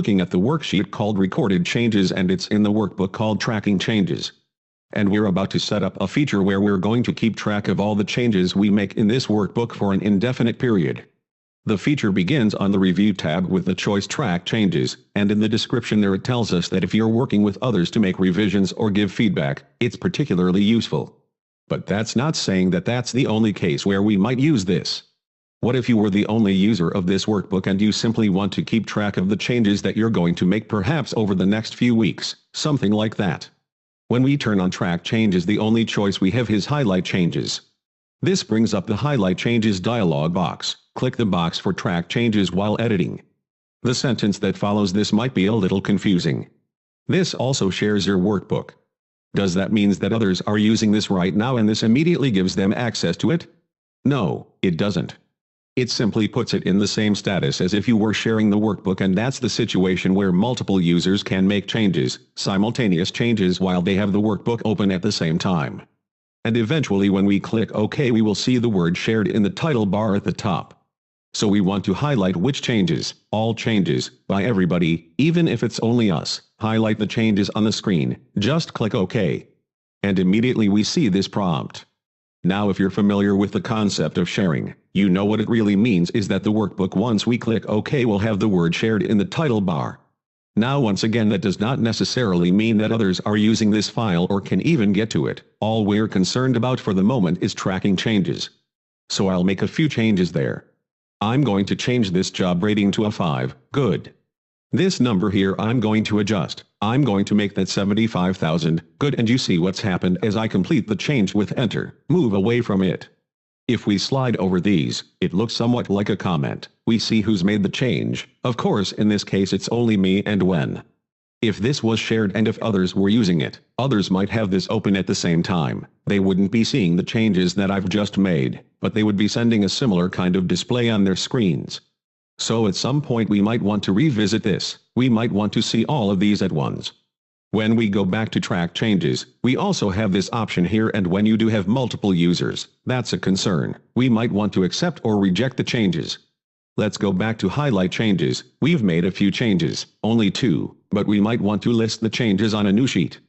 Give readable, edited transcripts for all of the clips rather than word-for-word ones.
looking at the worksheet called Recorded Changes, and it's in the workbook called Tracking Changes. And we're about to set up a feature where we're going to keep track of all the changes we make in this workbook for an indefinite period. The feature begins on the Review tab with the choice Track Changes, and in the description there it tells us that if you're working with others to make revisions or give feedback, it's particularly useful. But that's not saying that that's the only case where we might use this. What if you were the only user of this workbook and you simply want to keep track of the changes that you're going to make perhaps over the next few weeks, something like that? When we turn on Track Changes, the only choice we have is Highlight Changes. This brings up the Highlight Changes dialog box. Click the box for Track Changes while editing. The sentence that follows this might be a little confusing. This also shares your workbook. Does that mean that others are using this right now and this immediately gives them access to it? No, it doesn't. It simply puts it in the same status as if you were sharing the workbook, and that's the situation where multiple users can make changes, simultaneous changes, while they have the workbook open at the same time. And eventually when we click OK, we will see the word shared in the title bar at the top. So we want to highlight which changes, all changes, by everybody, even if it's only us. Highlight the changes on the screen, just click OK. And immediately we see this prompt. Now if you're familiar with the concept of sharing, you know what it really means is that the workbook, once we click OK, will have the word shared in the title bar. Now once again, that does not necessarily mean that others are using this file or can even get to it. All we're concerned about for the moment is tracking changes. So I'll make a few changes there. I'm going to change this job rating to a 5, good. This number here I'm going to adjust. I'm going to make that 75,000, good, and you see what's happened as I complete the change with Enter. Move away from it. If we slide over these, it looks somewhat like a comment. We see who's made the change. Of course, in this case it's only me and when. If this was shared and if others were using it, others might have this open at the same time. They wouldn't be seeing the changes that I've just made, but they would be sending a similar kind of display on their screens. So at some point we might want to revisit this. We might want to see all of these at once. When we go back to Track Changes, we also have this option here, and when you do have multiple users, that's a concern. We might want to accept or reject the changes. Let's go back to Highlight Changes. We've made a few changes, only 2, but we might want to list the changes on a new sheet.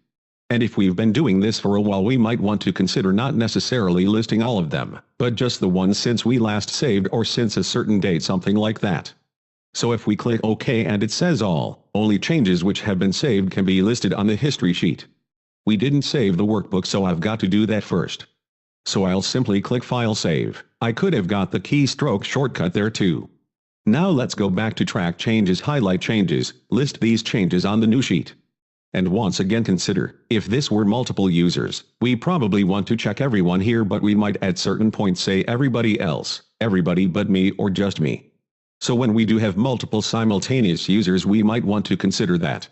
And if we've been doing this for a while, we might want to consider not necessarily listing all of them, but just the ones since we last saved or since a certain date, something like that. So if we click OK and it says only changes which have been saved can be listed on the history sheet. We didn't save the workbook, so I've got to do that first. So I'll simply click File Save. I could have got the keystroke shortcut there too. Now let's go back to Track Changes, Highlight Changes, list these changes on the new sheet. And once again consider, if this were multiple users, we probably want to check everyone here, but we might at certain points say everybody else, everybody but me, or just me. So when we do have multiple simultaneous users, we might want to consider that.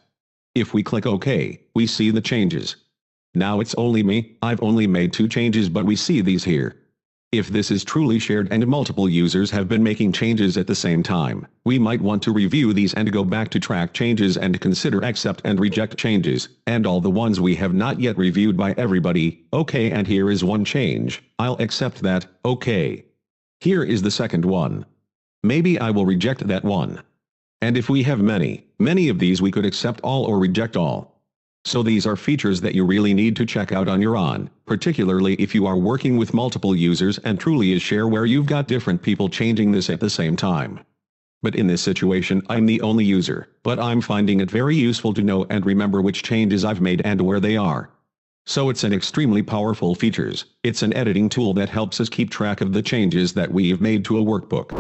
If we click OK, we see the changes. Now it's only me. I've only made 2 changes, but we see these here. If this is truly shared and multiple users have been making changes at the same time, we might want to review these and go back to Track Changes and consider accept and reject changes, and all the ones we have not yet reviewed by everybody. OK, and here is one change. I'll accept that. OK. Here is the second one. Maybe I will reject that one. And if we have many of these, we could accept all or reject all. So these are features that you really need to check out on your own, particularly if you are working with multiple users and truly is share where you've got different people changing this at the same time. But in this situation, I'm the only user, but I'm finding it very useful to know and remember which changes I've made and where they are. So it's an extremely powerful features. It's an editing tool that helps us keep track of the changes that we've made to a workbook.